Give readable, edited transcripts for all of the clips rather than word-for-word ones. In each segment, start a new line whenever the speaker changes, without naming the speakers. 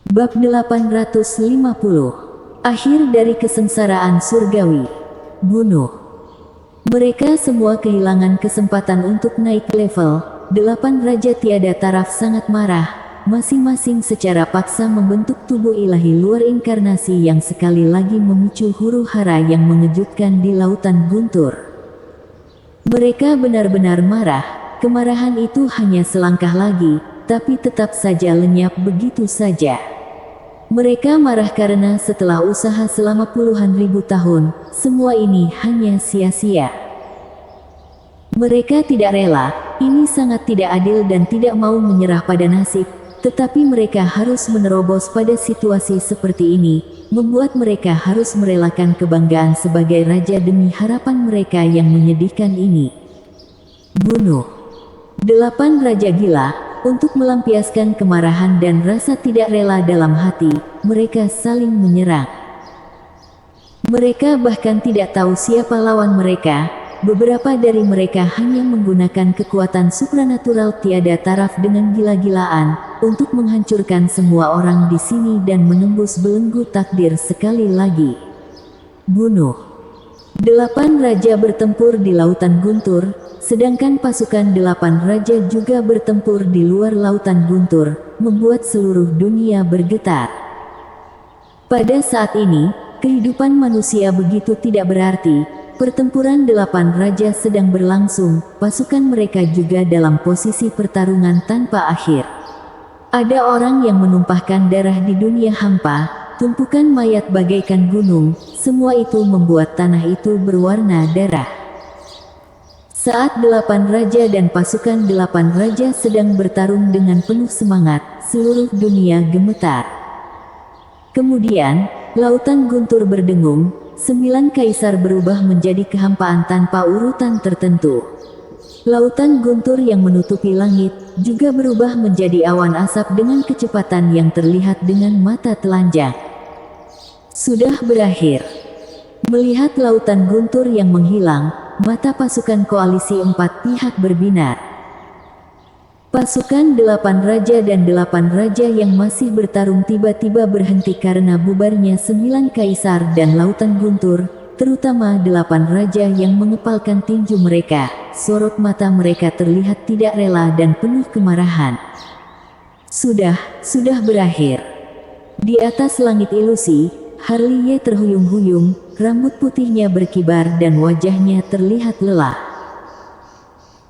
Bab 850. Akhir dari kesengsaraan surgawi. Bunuh. Mereka semua kehilangan kesempatan untuk naik level. 8 raja tiada taraf sangat marah, masing-masing secara paksa membentuk tubuh ilahi luar inkarnasi yang sekali lagi memicu huru-hara yang mengejutkan di lautan guntur. Mereka benar-benar marah. Kemarahan itu hanya selangkah lagi, tapi tetap saja lenyap begitu saja. Mereka marah karena setelah usaha selama puluhan ribu tahun, semua ini hanya sia-sia. Mereka tidak rela, ini sangat tidak adil dan tidak mau menyerah pada nasib, tetapi mereka harus menerobos pada situasi seperti ini, membuat mereka harus merelakan kebanggaan sebagai raja demi harapan mereka yang menyedihkan ini. Bunuh. 8 raja gila. Untuk melampiaskan kemarahan dan rasa tidak rela dalam hati, mereka saling menyerang. Mereka bahkan tidak tahu siapa lawan mereka. Beberapa dari mereka hanya menggunakan kekuatan supranatural tiada taraf dengan gila-gilaan untuk menghancurkan semua orang di sini dan menembus belenggu takdir sekali lagi. Bunuh. 8 raja bertempur di lautan guntur, sedangkan pasukan 8 raja juga bertempur di luar lautan guntur, membuat seluruh dunia bergetar. Pada saat ini, kehidupan manusia begitu tidak berarti. Pertempuran 8 raja sedang berlangsung, pasukan mereka juga dalam posisi pertarungan tanpa akhir. Ada orang yang menumpahkan darah di dunia hampa, tumpukan mayat bagaikan gunung, semua itu membuat tanah itu berwarna darah. Saat 8 raja dan pasukan 8 raja sedang bertarung dengan penuh semangat, seluruh dunia gemetar. Kemudian, lautan guntur berdengung, 9 kaisar berubah menjadi kehampaan tanpa urutan tertentu. Lautan guntur yang menutupi langit, juga berubah menjadi awan asap dengan kecepatan yang terlihat dengan mata telanjang. Sudah berakhir. Melihat lautan guntur yang menghilang, mata pasukan koalisi 4 pihak berbinar. Pasukan 8 raja dan 8 raja yang masih bertarung tiba-tiba berhenti karena bubarnya 9 kaisar dan lautan guntur, terutama 8 raja yang mengepalkan tinju mereka. Sorot mata mereka terlihat tidak rela dan penuh kemarahan. Sudah berakhir. Di atas langit ilusi, Harley terhuyung-huyung, rambut putihnya berkibar dan wajahnya terlihat lelah.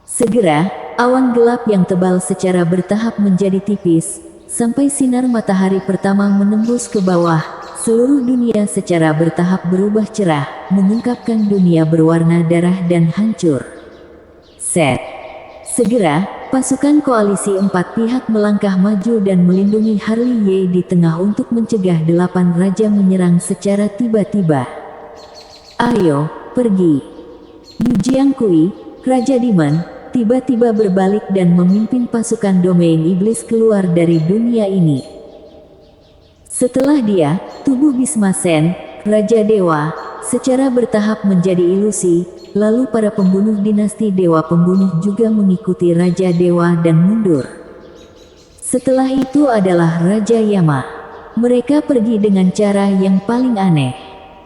Segera, awan gelap yang tebal secara bertahap menjadi tipis, sampai sinar matahari pertama menembus ke bawah. Seluruh dunia secara bertahap berubah cerah, mengungkapkan dunia berwarna darah dan hancur. Set. Segera, pasukan koalisi 4 pihak melangkah maju dan melindungi Harley di tengah untuk mencegah 8 raja menyerang secara tiba-tiba. Ayo, pergi. Yu Jiangkui, Raja Demon, tiba-tiba berbalik dan memimpin pasukan domain iblis keluar dari dunia ini. Setelah dia, tubuh Bisma Sen, Raja Dewa, secara bertahap menjadi ilusi, lalu para pembunuh dinasti Dewa Pembunuh juga mengikuti Raja Dewa dan mundur. Setelah itu adalah Raja Yama. Mereka pergi dengan cara yang paling aneh.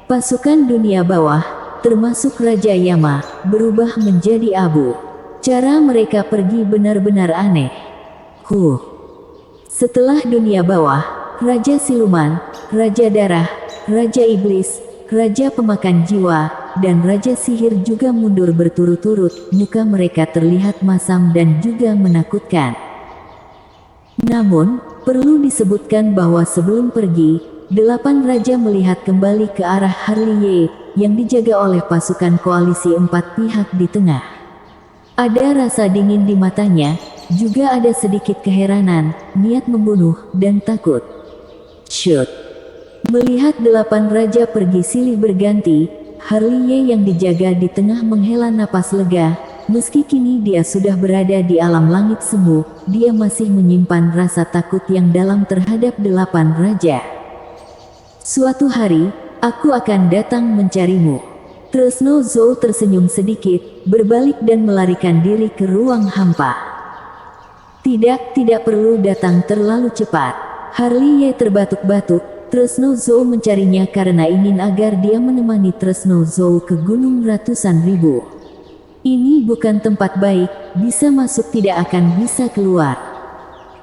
Pasukan dunia bawah, termasuk Raja Yama, berubah menjadi abu. Cara mereka pergi benar-benar aneh. Setelah dunia bawah, Raja Siluman, Raja Darah, Raja Iblis, Raja Pemakan Jiwa, dan Raja Sihir juga mundur berturut-turut. Muka mereka terlihat masam dan juga menakutkan. Namun, perlu disebutkan bahwa sebelum pergi, 8 raja melihat kembali ke arah Harley yang dijaga oleh pasukan koalisi 4 pihak di tengah. Ada rasa dingin di matanya, juga ada sedikit keheranan, niat membunuh, dan takut. Shoot. Melihat 8 raja pergi silih berganti, Harley yang dijaga di tengah menghela napas lega. Meski kini dia sudah berada di alam langit semu, dia masih menyimpan rasa takut yang dalam terhadap 8 raja. Suatu hari, aku akan datang mencarimu. Tresno Zhou tersenyum sedikit, berbalik dan melarikan diri ke ruang hampa. Tidak perlu datang terlalu cepat. Harley Ye terbatuk-batuk. Tresno Zhou mencarinya karena ingin agar dia menemani Tresno Zhou ke Gunung Ratusan Ribu. Ini bukan tempat baik, bisa masuk tidak akan bisa keluar.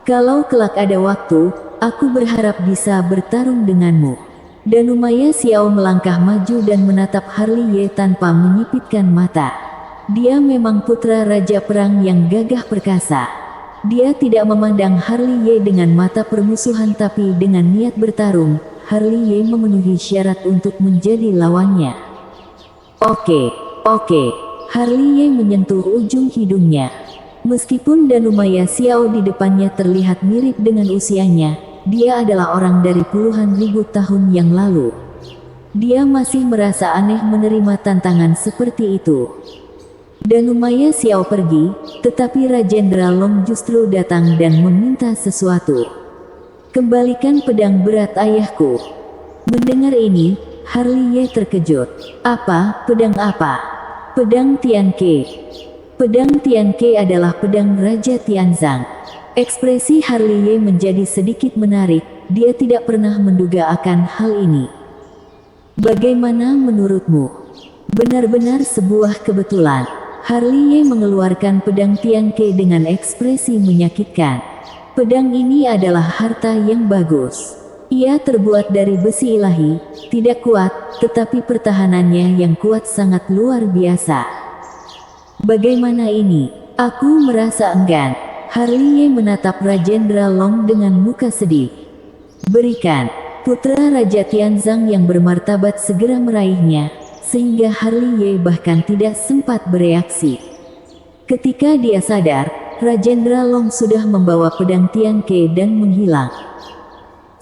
Kalau kelak ada waktu, aku berharap bisa bertarung denganmu. Dan Umaya Xiao melangkah maju dan menatap Harley Ye tanpa menyipitkan mata. Dia memang putra raja perang yang gagah perkasa. Dia tidak memandang Harley Ye dengan mata permusuhan tapi dengan niat bertarung. Harley Ye memenuhi syarat untuk menjadi lawannya. Oke. Harley Ye menyentuh ujung hidungnya. Meskipun Danumaya Xiao di depannya terlihat mirip dengan usianya, dia adalah orang dari puluhan ribu tahun yang lalu. Dia masih merasa aneh menerima tantangan seperti itu. Danumaya Xiao pergi, tetapi Rajendra Long justru datang dan meminta sesuatu. Kembalikan pedang berat ayahku. Mendengar ini, Harley Ye terkejut. Apa? Pedang apa? Pedang Tianke. Pedang Tianke adalah pedang Raja Tianzang. Ekspresi Harley Ye menjadi sedikit menarik, dia tidak pernah menduga akan hal ini. Bagaimana menurutmu? Benar-benar sebuah kebetulan. Harley Ye mengeluarkan pedang Tianke dengan ekspresi menyakitkan. Pedang ini adalah harta yang bagus. Ia terbuat dari besi ilahi, tidak kuat, tetapi pertahanannya yang kuat sangat luar biasa. Bagaimana ini? Aku merasa enggan. Harley Ye menatap Rajendra Long dengan muka sedih. Berikan. Putra Raja Tianzang yang bermartabat segera meraihnya, sehingga Harley Ye bahkan tidak sempat bereaksi. Ketika dia sadar, Rajendra Long sudah membawa pedang Tianke dan menghilang.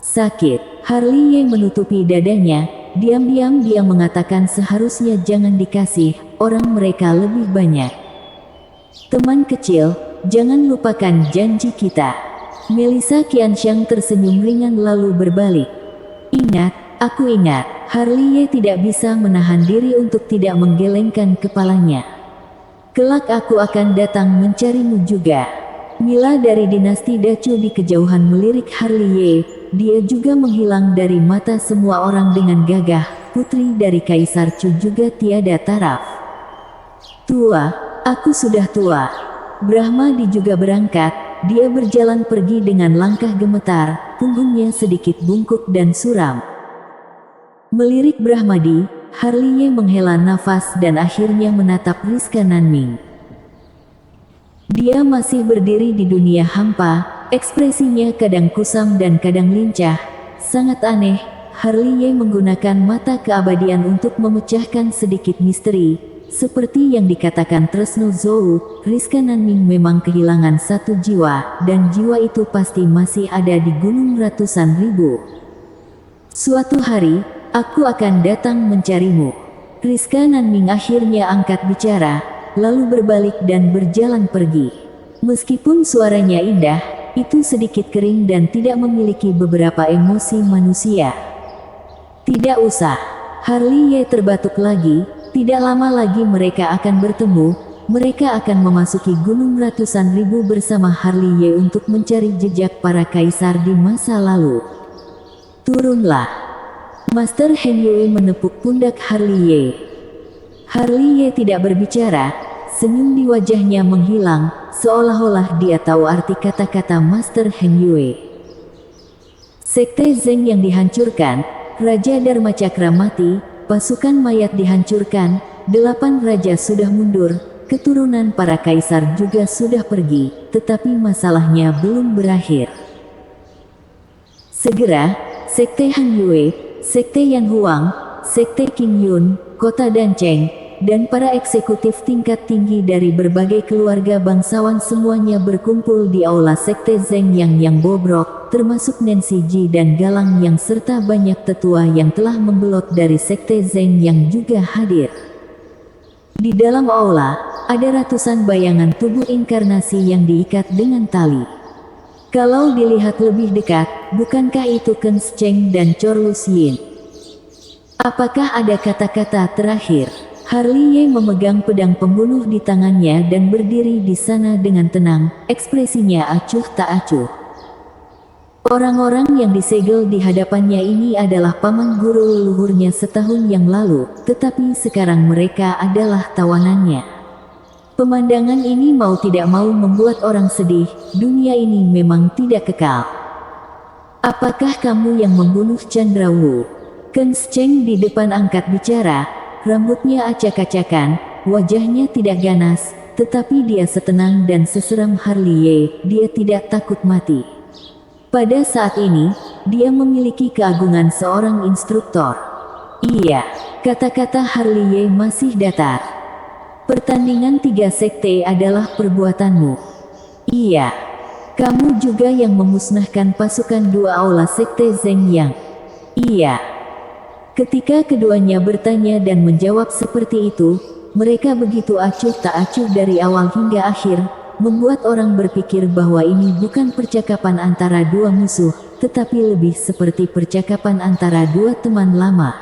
Sakit. Harley Ye menutupi dadanya, diam-diam dia mengatakan seharusnya jangan dikasih, orang mereka lebih banyak. Teman kecil, jangan lupakan janji kita. Melissa Qianxiang tersenyum ringan lalu berbalik. Ingat, aku ingat. Harley Ye tidak bisa menahan diri untuk tidak menggelengkan kepalanya. Kelak aku akan datang mencarimu juga. Mila dari dinasti Dacu di kejauhan melirik Harley Ye. Dia juga menghilang dari mata semua orang dengan gagah. Putri dari Kaisar Chu juga tiada taraf. Tua, aku sudah tua. Brahmadi juga berangkat. Dia berjalan pergi dengan langkah gemetar, punggungnya sedikit bungkuk dan suram. Melirik Brahmadi, Harley Ye menghela nafas dan akhirnya menatap Rizka Nanming. Dia masih berdiri di dunia hampa, ekspresinya kadang kusam dan kadang lincah. Sangat aneh, Harley Ye menggunakan mata keabadian untuk memecahkan sedikit misteri. Seperti yang dikatakan Tresno Zhou, Rizka Nanming memang kehilangan satu jiwa, dan jiwa itu pasti masih ada di Gunung Ratusan Ribu. Suatu hari, aku akan datang mencarimu. Rizka Nanming akhirnya angkat bicara, lalu berbalik dan berjalan pergi. Meskipun suaranya indah, itu sedikit kering dan tidak memiliki beberapa emosi manusia. Tidak usah. Harley Ye terbatuk lagi. Tidak lama lagi mereka akan bertemu. Mereka akan memasuki Gunung Ratusan Ribu bersama Harley Ye untuk mencari jejak para kaisar di masa lalu. Turunlah. Master Heng Yue menepuk pundak Harley Ye. Harley Ye tidak berbicara, senyum di wajahnya menghilang, seolah-olah dia tahu arti kata-kata Master Heng Yue. Sekte Zeng yang dihancurkan, Raja Dharma Cakra mati, pasukan mayat dihancurkan, 8 raja sudah mundur, keturunan para kaisar juga sudah pergi, tetapi masalahnya belum berakhir. Segera, Sekte Han Yue, Sekte Yan Huang, Sekte Qin Yun, Kota Danceng, dan para eksekutif tingkat tinggi dari berbagai keluarga bangsawan semuanya berkumpul di aula Sekte Zeng yang bobrok, termasuk Nancy Ji dan Galang yang serta banyak tetua yang telah membelot dari Sekte Zeng yang juga hadir. Di dalam aula, ada ratusan bayangan tubuh inkarnasi yang diikat dengan tali. Kalau dilihat lebih dekat, bukankah itu Ken Cheng dan Chorlus Yin? Apakah ada kata-kata terakhir? Harley Ye memegang pedang pembunuh di tangannya dan berdiri di sana dengan tenang, ekspresinya acuh tak acuh. Orang-orang yang disegel di hadapannya ini adalah paman guru leluhurnya setahun yang lalu, tetapi sekarang mereka adalah tawanannya. Pemandangan ini mau tidak mau membuat orang sedih. Dunia ini memang tidak kekal. Apakah kamu yang membunuh Chandra Wu? Ken Cheng di depan angkat bicara, rambutnya acak-acakan, wajahnya tidak ganas, tetapi dia setenang dan seseram Harley Ye, dia tidak takut mati. Pada saat ini, dia memiliki keagungan seorang instruktor. Iya, kata-kata Harley Ye masih datar. Pertandingan 3 sekte adalah perbuatanmu. Iya, kamu juga yang memusnahkan pasukan 2 aula sekte Zeng Yang. Iya. Ketika keduanya bertanya dan menjawab seperti itu, mereka begitu acuh tak acuh dari awal hingga akhir, membuat orang berpikir bahwa ini bukan percakapan antara 2 musuh, tetapi lebih seperti percakapan antara 2 teman lama.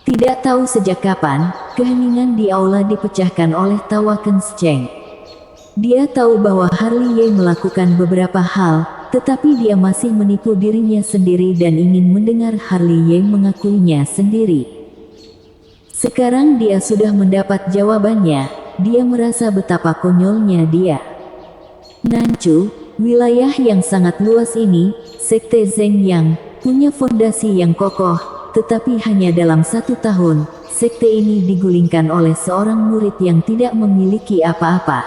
Tidak tahu sejak kapan, keheningan di aula dipecahkan oleh tawa Ken Cheng. Dia tahu bahwa Harley Ye melakukan beberapa hal, tetapi dia masih menipu dirinya sendiri dan ingin mendengar Harley Ye mengakuinya sendiri. Sekarang dia sudah mendapat jawabannya. Dia merasa betapa konyolnya dia. Nanchu, wilayah yang sangat luas ini, sekte Zeng Yang, punya fondasi yang kokoh, tetapi hanya dalam 1 tahun, sekte ini digulingkan oleh seorang murid yang tidak memiliki apa-apa.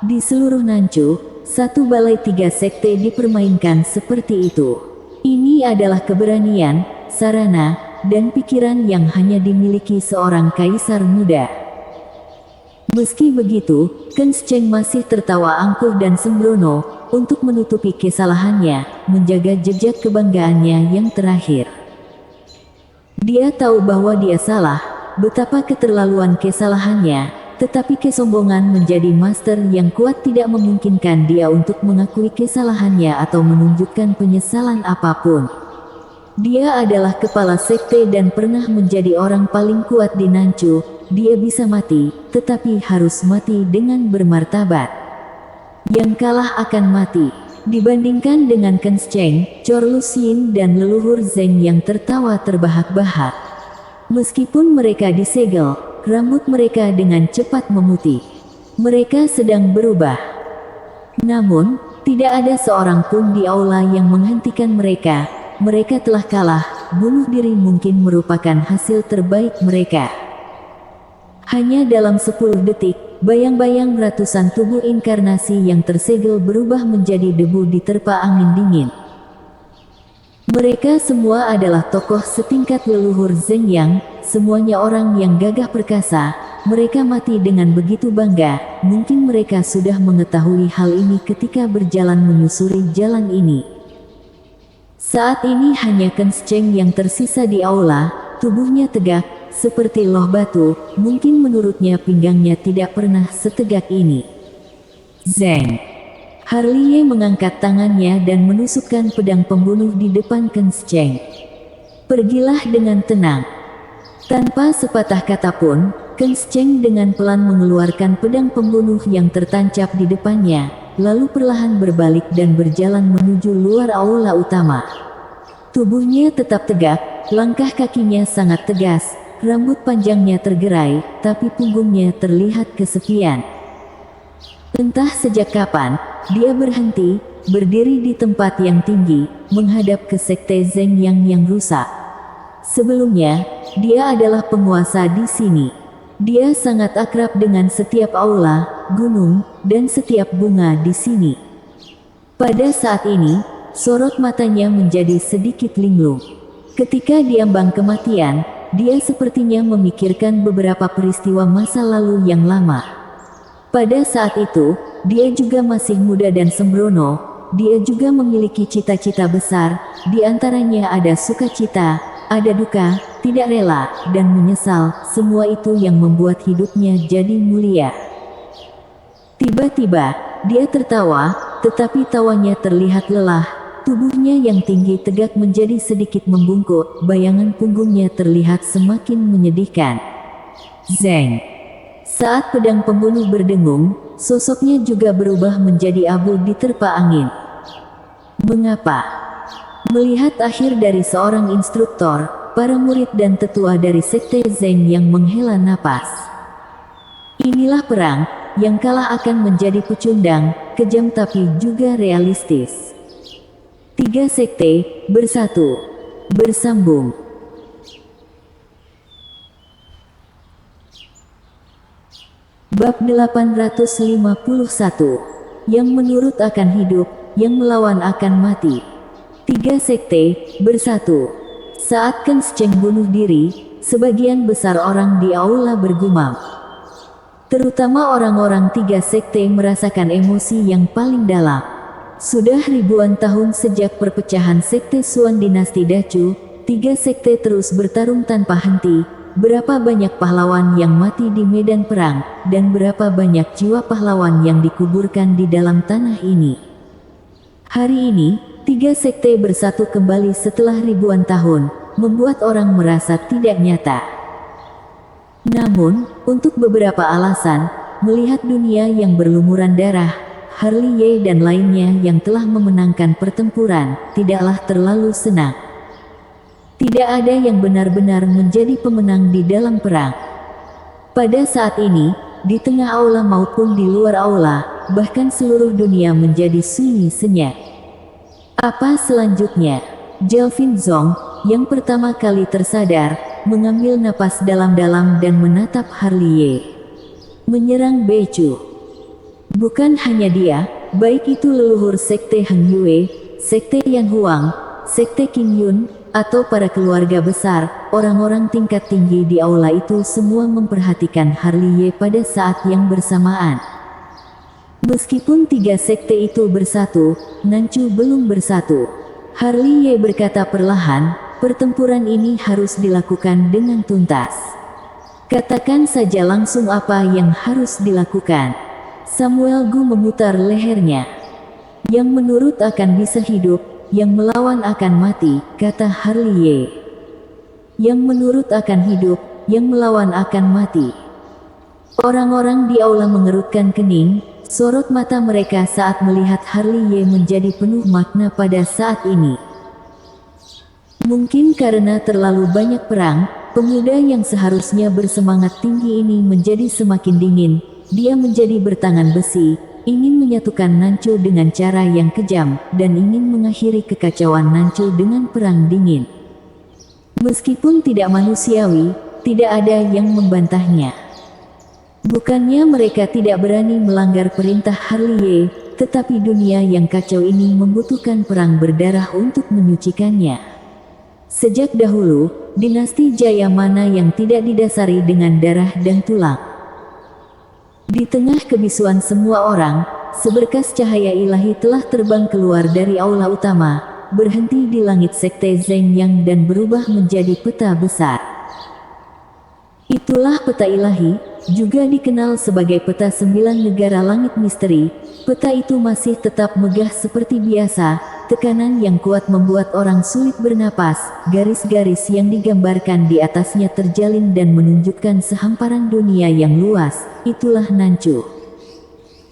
Di seluruh Nanchu, 1 balai 3 sekte dipermainkan seperti itu. Ini adalah keberanian, sarana, dan pikiran yang hanya dimiliki seorang kaisar muda. Meski begitu, Ken Cheng masih tertawa angkuh dan sembrono, untuk menutupi kesalahannya, menjaga jejak kebanggaannya yang terakhir. Dia tahu bahwa dia salah, betapa keterlaluan kesalahannya, tetapi kesombongan menjadi master yang kuat tidak memungkinkan dia untuk mengakui kesalahannya atau menunjukkan penyesalan apapun. Dia adalah kepala sekte dan pernah menjadi orang paling kuat di Nanchu. Dia bisa mati, tetapi harus mati dengan bermartabat. Yang kalah akan mati. Dibandingkan dengan Ken Cheng, Chor Luxin dan leluhur Zeng yang tertawa terbahak-bahak. Meskipun mereka disegel, rambut mereka dengan cepat memutih. Mereka sedang berubah. Namun, tidak ada seorang pun di aula yang menghentikan mereka. Mereka telah kalah, bunuh diri mungkin merupakan hasil terbaik mereka. Hanya dalam 10 detik, bayang-bayang ratusan tubuh inkarnasi yang tersegel berubah menjadi debu diterpa angin dingin. Mereka semua adalah tokoh setingkat leluhur Zeng Yang, semuanya orang yang gagah perkasa. Mereka mati dengan begitu bangga, mungkin mereka sudah mengetahui hal ini ketika berjalan menyusuri jalan ini. Saat ini hanya Ken Cheng yang tersisa di aula, tubuhnya tegak, seperti loh batu, mungkin menurutnya pinggangnya tidak pernah setegak ini. Zeng. Harley Ye mengangkat tangannya dan menusukkan pedang pembunuh di depan Ken Cheng. Pergilah dengan tenang. Tanpa sepatah kata pun, Ken Cheng dengan pelan mengeluarkan pedang pembunuh yang tertancap di depannya, lalu perlahan berbalik dan berjalan menuju luar aula utama. Tubuhnya tetap tegak, langkah kakinya sangat tegas, rambut panjangnya tergerai, tapi punggungnya terlihat kesepian. Entah sejak kapan, dia berhenti, berdiri di tempat yang tinggi, menghadap ke sekte Zeng yang rusak. Sebelumnya, dia adalah penguasa di sini. Dia sangat akrab dengan setiap aula, gunung, dan setiap bunga di sini. Pada saat ini, sorot matanya menjadi sedikit linglung. Ketika diambang kematian, dia sepertinya memikirkan beberapa peristiwa masa lalu yang lama. Pada saat itu, dia juga masih muda dan sembrono. Dia juga memiliki cita-cita besar, di antaranya ada sukacita, ada duka, tidak rela, dan menyesal. Semua itu yang membuat hidupnya jadi mulia. Tiba-tiba, dia tertawa, tetapi tawanya terlihat lelah. Tubuhnya yang tinggi tegak menjadi sedikit membungkuk, bayangan punggungnya terlihat semakin menyedihkan. Zeng. Saat pedang pembunuh berdengung, sosoknya juga berubah menjadi abu diterpa angin. Mengapa? Melihat akhir dari seorang instruktor, para murid dan tetua dari Sekte Zeng yang menghela napas. Inilah perang, yang kalah akan menjadi pecundang, kejam tapi juga realistis. 3 sekte, bersatu, bersambung. Bab 851. Yang menurut akan hidup, yang melawan akan mati. 3 sekte, bersatu. Saat Ken Cheng bunuh diri, sebagian besar orang di aula bergumam. Terutama orang-orang 3 sekte merasakan emosi yang paling dalam. Sudah ribuan tahun sejak perpecahan Sekte Xuan Dinasti Dacu, 3 sekte terus bertarung tanpa henti. Berapa banyak pahlawan yang mati di medan perang, dan berapa banyak jiwa pahlawan yang dikuburkan di dalam tanah ini. Hari ini, 3 sekte bersatu kembali setelah ribuan tahun, membuat orang merasa tidak nyata. Namun, untuk beberapa alasan, melihat dunia yang berlumuran darah, Harley Ye dan lainnya yang telah memenangkan pertempuran, tidaklah terlalu senang. Tidak ada yang benar-benar menjadi pemenang di dalam perang. Pada saat ini, di tengah aula maupun di luar aula, bahkan seluruh dunia menjadi sunyi senyap. Apa selanjutnya? Jelvin Zong, yang pertama kali tersadar, mengambil napas dalam-dalam dan menatap Harley Ye. Menyerang Becu. Bukan hanya dia, baik itu leluhur Sekte Heng Yue, Sekte Yan Huang, Sekte Qing Yun, atau para keluarga besar, orang-orang tingkat tinggi di aula itu semua memperhatikan Harley Ye pada saat yang bersamaan. Meskipun 3 sekte itu bersatu, Nanchu belum bersatu. Harley Ye berkata perlahan, pertempuran ini harus dilakukan dengan tuntas. Katakan saja langsung apa yang harus dilakukan. Samuel Gu memutar lehernya. Yang menurut akan bisa hidup, yang melawan akan mati, kata Harley Ye. Yang menurut akan hidup, yang melawan akan mati. Orang-orang di aula mengerutkan kening, sorot mata mereka saat melihat Harley Ye menjadi penuh makna pada saat ini. Mungkin karena terlalu banyak perang, pemuda yang seharusnya bersemangat tinggi ini menjadi semakin dingin. Dia menjadi bertangan besi, ingin menyatukan Nanchu dengan cara yang kejam, dan ingin mengakhiri kekacauan Nanchu dengan perang dingin. Meskipun tidak manusiawi, tidak ada yang membantahnya. Bukannya mereka tidak berani melanggar perintah Harley Ye, tetapi dunia yang kacau ini membutuhkan perang berdarah untuk menyucikannya. Sejak dahulu, dinasti Jaya mana yang tidak didasari dengan darah dan tulang? Di tengah kebisuan semua orang, seberkas cahaya ilahi telah terbang keluar dari aula utama, berhenti di langit Sekte Zeng Yang dan berubah menjadi peta besar. Itulah peta ilahi, juga dikenal sebagai peta 9 negara langit misteri. Peta itu masih tetap megah seperti biasa, tekanan yang kuat membuat orang sulit bernapas, garis-garis yang digambarkan di atasnya terjalin dan menunjukkan sehamparan dunia yang luas, itulah Nanchu.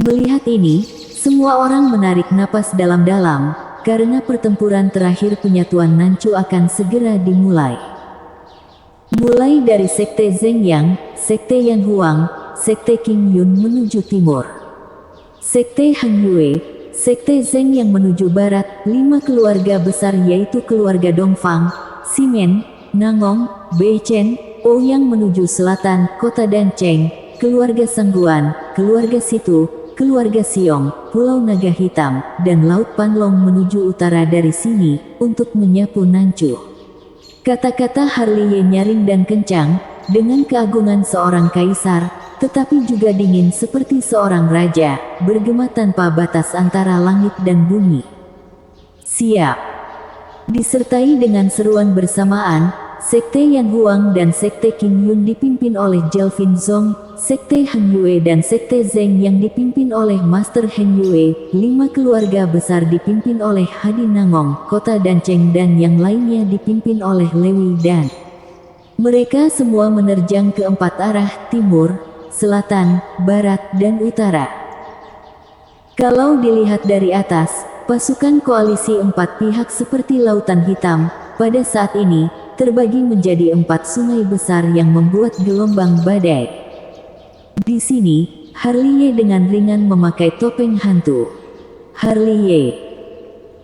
Melihat ini, semua orang menarik napas dalam-dalam, karena pertempuran terakhir penyatuan Nanchu akan segera dimulai. Mulai dari Sekte Zeng Yang, Sekte Yan Huang, Sekte Qing Yun menuju timur. Sekte Heng Yue, Sekte Zeng yang menuju barat, 5 keluarga besar yaitu keluarga Dongfang, Ximen, Nangong, Beichen, Ouyang menuju selatan, kota Dancheng, keluarga Sangguan, keluarga Situ, keluarga Siong, Pulau Naga Hitam, dan Laut Panlong menuju utara dari sini, untuk menyapu Nanchu. Kata-kata Harley Ye nyaring dan kencang, dengan keagungan seorang kaisar, tetapi juga dingin seperti seorang raja, bergema tanpa batas antara langit dan bumi. Siap! Disertai dengan seruan bersamaan, Sekte Yan Huang dan Sekte Qing Yun dipimpin oleh Jelvin Zong, Sekte Heng Yue dan Sekte Zeng yang dipimpin oleh Master Heng Yue, 5 keluarga besar dipimpin oleh Hadi Nangong, kota Dancheng dan yang lainnya dipimpin oleh Lewi Dan. Mereka semua menerjang ke 4 arah, timur, selatan, barat, dan utara. Kalau dilihat dari atas, pasukan koalisi empat pihak seperti Lautan Hitam, pada saat ini, terbagi menjadi 4 sungai besar yang membuat gelombang badai. Di sini, Harley dengan ringan memakai topeng hantu. Harley.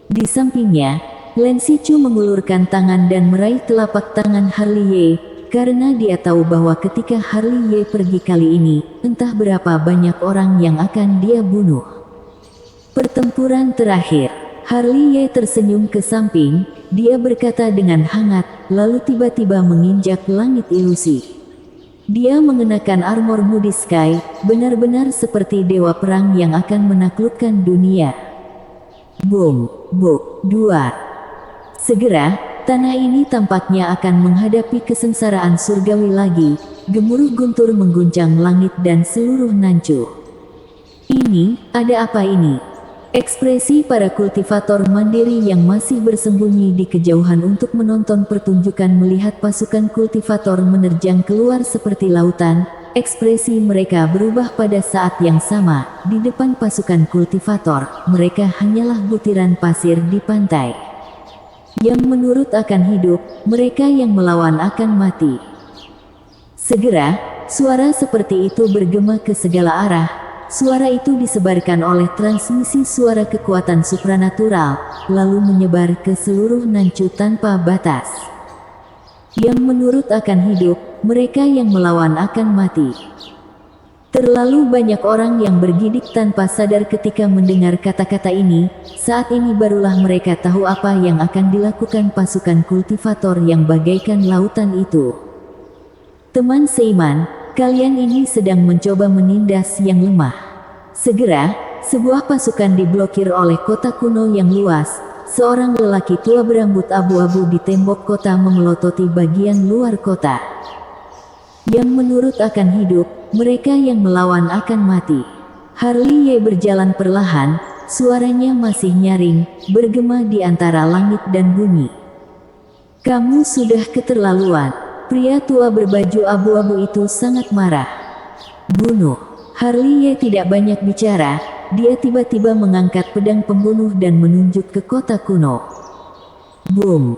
Di sampingnya, Lancy Chu mengulurkan tangan dan meraih telapak tangan Harley, karena dia tahu bahwa ketika Harley pergi kali ini, entah berapa banyak orang yang akan dia bunuh. Pertempuran terakhir, Harley tersenyum ke samping, dia berkata dengan hangat, lalu tiba-tiba menginjak langit ilusi. Dia mengenakan armor Moody Sky, benar-benar seperti dewa perang yang akan menaklukkan dunia. Boom, buk, duar. Segera, tanah ini tampaknya akan menghadapi kesengsaraan surgawi lagi, gemuruh guntur mengguncang langit dan seluruh Nanchu. Ini, ada apa ini? Ekspresi para kultivator mandiri yang masih bersembunyi di kejauhan untuk menonton pertunjukan melihat pasukan kultivator menerjang keluar seperti lautan, ekspresi mereka berubah pada saat yang sama, di depan pasukan kultivator, mereka hanyalah butiran pasir di pantai. Yang menurut akan hidup, mereka yang melawan akan mati. Segera, suara seperti itu bergema ke segala arah. Suara itu disebarkan oleh transmisi suara kekuatan supranatural, lalu menyebar ke seluruh Nanchu tanpa batas. Yang menurut akan hidup, mereka yang melawan akan mati. Terlalu banyak orang yang bergidik tanpa sadar ketika mendengar kata-kata ini, saat ini barulah mereka tahu apa yang akan dilakukan pasukan kultivator yang bagaikan lautan itu. Teman seiman, kalian ini sedang mencoba menindas yang lemah. Segera, sebuah pasukan diblokir oleh kota kuno yang luas. Seorang lelaki tua berambut abu-abu di tembok kota memelototi bagian luar kota. Yang menurut akan hidup, mereka yang melawan akan mati. Harley berjalan perlahan, suaranya masih nyaring, bergema di antara langit dan bumi. Kamu sudah keterlaluan. Pria tua berbaju abu-abu itu sangat marah. Bunuh. Harley tidak banyak bicara, dia tiba-tiba mengangkat pedang pembunuh dan menunjuk ke kota kuno. Boom.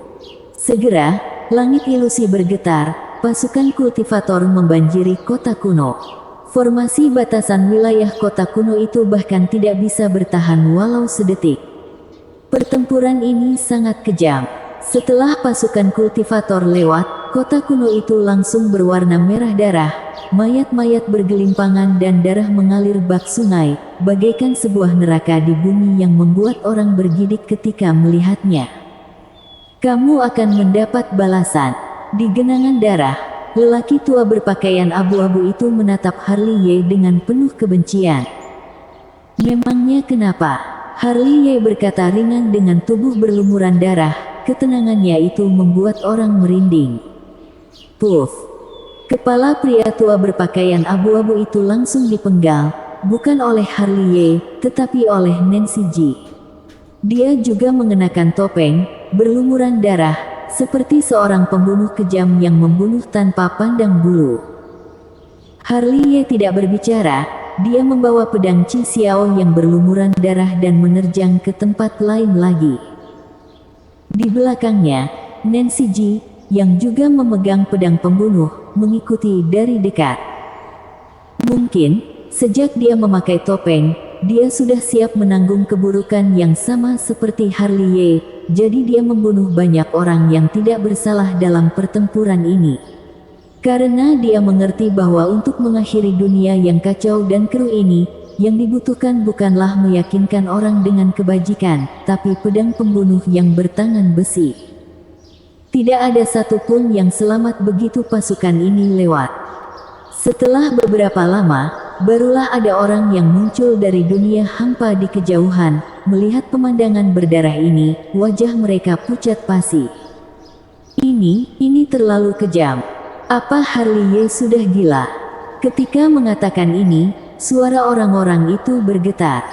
Segera, langit ilusi bergetar, pasukan kultivator membanjiri kota kuno. Formasi batasan wilayah kota kuno itu bahkan tidak bisa bertahan walau sedetik. Pertempuran ini sangat kejam. Setelah pasukan kultivator lewat, kota kuno itu langsung berwarna merah darah. Mayat-mayat bergelimpangan dan darah mengalir bak sungai, bagaikan sebuah neraka di bumi yang membuat orang bergidik ketika melihatnya. Kamu akan mendapat balasan. Di genangan darah, lelaki tua berpakaian abu-abu itu menatap Harley dengan penuh kebencian. Memangnya kenapa? Harley berkata ringan dengan tubuh berlumuran darah, ketenangannya itu membuat orang merinding. Puff. Kepala pria tua berpakaian abu-abu itu langsung dipenggal, bukan oleh Harley, tetapi oleh Nancy Ji. Dia juga mengenakan topeng, berlumuran darah, seperti seorang pembunuh kejam yang membunuh tanpa pandang bulu. Harley tidak berbicara, dia membawa pedang Chi Xiao yang berlumuran darah dan menerjang ke tempat lain lagi. Di belakangnya, Nancy Ji, yang juga memegang pedang pembunuh, mengikuti dari dekat. Mungkin, sejak dia memakai topeng, dia sudah siap menanggung keburukan yang sama seperti Harley, jadi dia membunuh banyak orang yang tidak bersalah dalam pertempuran ini. Karena dia mengerti bahwa untuk mengakhiri dunia yang kacau dan keruh ini, yang dibutuhkan bukanlah meyakinkan orang dengan kebajikan, tapi pedang pembunuh yang bertangan besi. Tidak ada satupun yang selamat begitu pasukan ini lewat. Setelah beberapa lama, barulah ada orang yang muncul dari dunia hampa di kejauhan. Melihat pemandangan berdarah ini, wajah mereka pucat pasi. Ini terlalu kejam. Apa Harley sudah gila? Ketika mengatakan ini, suara orang-orang itu bergetar.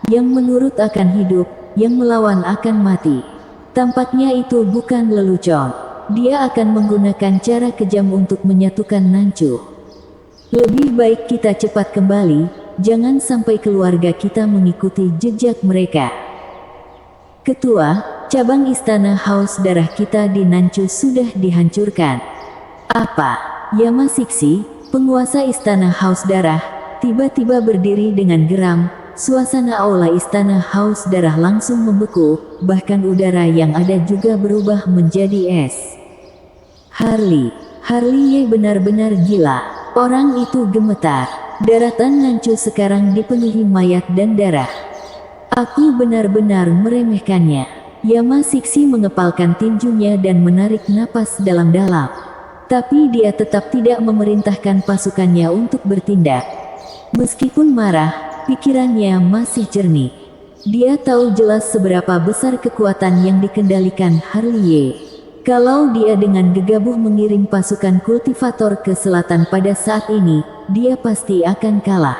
Yang menurut akan hidup, yang melawan akan mati. Tampaknya itu bukan lelucon. Dia akan menggunakan cara kejam untuk menyatukan Nanchu. Lebih baik kita cepat kembali, jangan sampai keluarga kita mengikuti jejak mereka. Ketua, cabang istana Haus Darah kita di Nanchu sudah dihancurkan. Apa? Yamasiksi, penguasa istana Haus Darah, tiba-tiba berdiri dengan geram. Suasana aula istana Haus Darah langsung membeku, bahkan udara yang ada juga berubah menjadi es. Harley Ye benar-benar gila. Orang itu gemetar. Daratan Nanchu sekarang dipenuhi mayat dan darah. Aku benar-benar meremehkannya. Yamasiksi mengepalkan tinjunya dan menarik napas dalam-dalam. Tapi dia tetap tidak memerintahkan pasukannya untuk bertindak. Meskipun marah, pikirannya masih jernih. Dia tahu jelas seberapa besar kekuatan yang dikendalikan Harley Ye. Kalau dia dengan gegabah mengirim pasukan kultivator ke selatan pada saat ini, dia pasti akan kalah.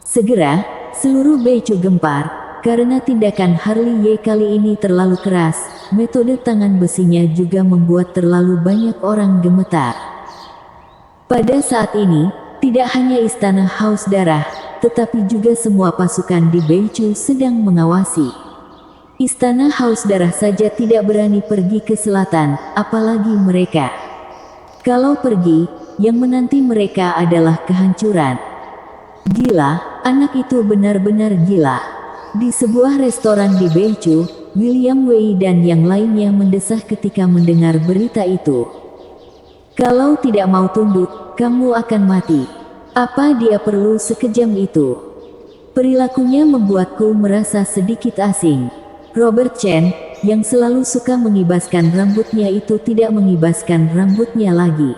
Segera, seluruh Beicu gempar, karena tindakan Harley Ye kali ini terlalu keras. Metode tangan besinya juga membuat terlalu banyak orang gemetar. Pada saat ini, tidak hanya istana Haus Darah, tetapi juga semua pasukan di Beicu sedang mengawasi. Istana Haus Darah saja tidak berani pergi ke selatan, apalagi mereka. Kalau pergi, yang menanti mereka adalah kehancuran. Gila, anak itu benar-benar gila. Di sebuah restoran di Beicu, William Wei dan yang lainnya mendesah ketika mendengar berita itu. Kalau tidak mau tunduk, kamu akan mati. Apa dia perlu sekejam itu? Perilakunya membuatku merasa sedikit asing. Robert Chen, yang selalu suka mengibaskan rambutnya itu tidak mengibaskan rambutnya lagi.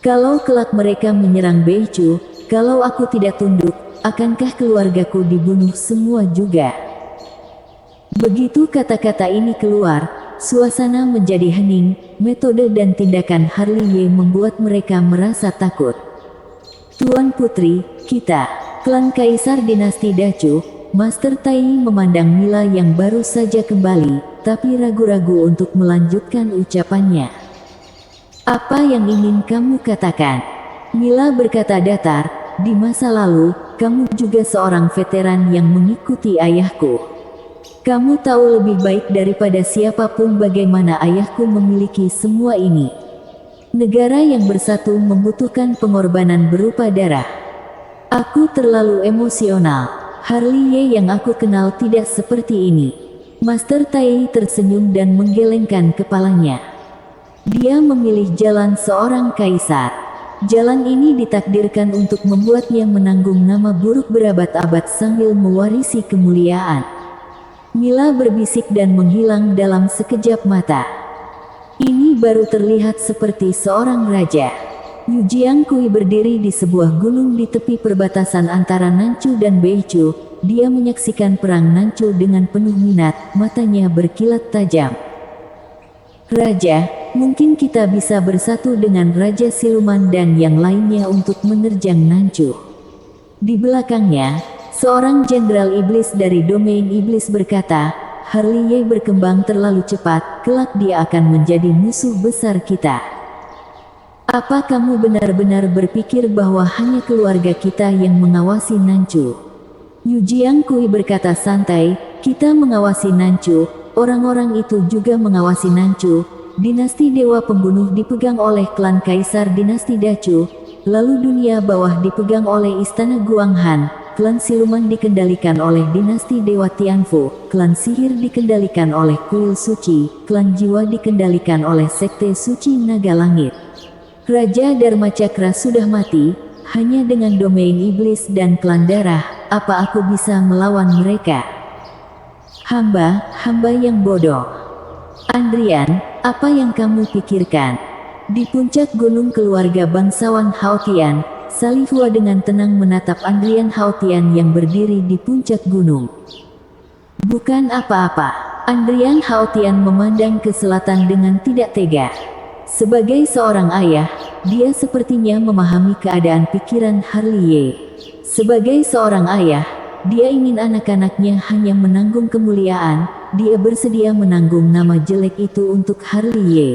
Kalau kelak mereka menyerang Beicu, kalau aku tidak tunduk, akankah keluargaku dibunuh semua juga? Begitu kata-kata ini keluar, suasana menjadi hening. Metode dan tindakan Harley Ye membuat mereka merasa takut. Tuan Putri, kita, klan Kaisar Dinasti Dacu, Master Tai memandang Mila yang baru saja kembali, tapi ragu-ragu untuk melanjutkan ucapannya. Apa yang ingin kamu katakan? Mila berkata datar, di masa lalu, kamu juga seorang veteran yang mengikuti ayahku. Kamu tahu lebih baik daripada siapapun bagaimana ayahku memiliki semua ini. Negara yang bersatu membutuhkan pengorbanan berupa darah. Aku terlalu emosional. Harley Ye yang aku kenal tidak seperti ini. Master Tai tersenyum dan menggelengkan kepalanya. Dia memilih jalan seorang kaisar. Jalan ini ditakdirkan untuk membuatnya menanggung nama buruk berabad-abad sambil mewarisi kemuliaan. Mila berbisik dan menghilang dalam sekejap mata. Ini baru terlihat seperti seorang raja. Yu Jiangkui berdiri di sebuah gunung di tepi perbatasan antara Nanchu dan Beicu. Dia menyaksikan perang Nanchu dengan penuh minat, matanya berkilat tajam. Raja, mungkin kita bisa bersatu dengan Raja Siluman dan yang lainnya untuk menerjang Nanchu. Di belakangnya, seorang jenderal iblis dari domain iblis berkata, Harley Ye berkembang terlalu cepat, kelak dia akan menjadi musuh besar kita. Apa kamu benar-benar berpikir bahwa hanya keluarga kita yang mengawasi Nanchu? Yu Jiangkui berkata santai, kita mengawasi Nanchu, orang-orang itu juga mengawasi Nanchu. Dinasti Dewa Pembunuh dipegang oleh klan Kaisar Dinasti Dacu, lalu dunia bawah dipegang oleh Istana Guanghan, klan Siluman dikendalikan oleh Dinasti Dewa Tianfu, klan Sihir dikendalikan oleh Kuil Suci, klan Jiwa dikendalikan oleh Sekte Suci Naga Langit. Raja Dharma Cakra sudah mati, hanya dengan domain iblis dan klan darah, apa aku bisa melawan mereka? Hamba yang bodoh. Andrian, apa yang kamu pikirkan? Di puncak gunung keluarga bangsawan Haotian, Salihua dengan tenang menatap Andrian Haotian yang berdiri di puncak gunung. Bukan apa-apa, Andrian Haotian memandang ke selatan dengan tidak tega. Sebagai seorang ayah, dia sepertinya memahami keadaan pikiran Harley Ye. Sebagai seorang ayah, dia ingin anak-anaknya hanya menanggung kemuliaan, dia bersedia menanggung nama jelek itu untuk Harley Ye.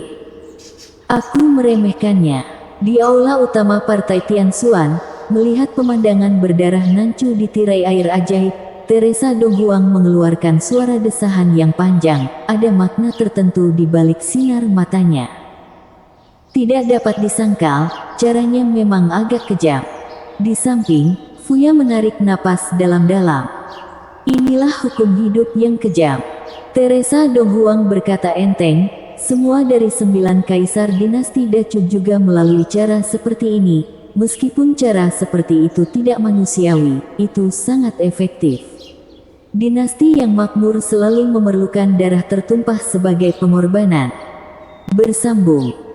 Aku meremehkannya. Di aula utama Partai Tianxuan, melihat pemandangan berdarah Nanchu di tirai air ajaib, Teresa Donghuang mengeluarkan suara desahan yang panjang, ada makna tertentu di balik sinar matanya. Tidak dapat disangkal, caranya memang agak kejam. Di samping, Fuya menarik napas dalam-dalam. Inilah hukum hidup yang kejam. Teresa Donghuang berkata enteng, semua dari 9 kaisar dinasti Dacu juga melalui cara seperti ini. Meskipun cara seperti itu tidak manusiawi, itu sangat efektif. Dinasti yang makmur selalu memerlukan darah tertumpah sebagai pengorbanan. Bersambung.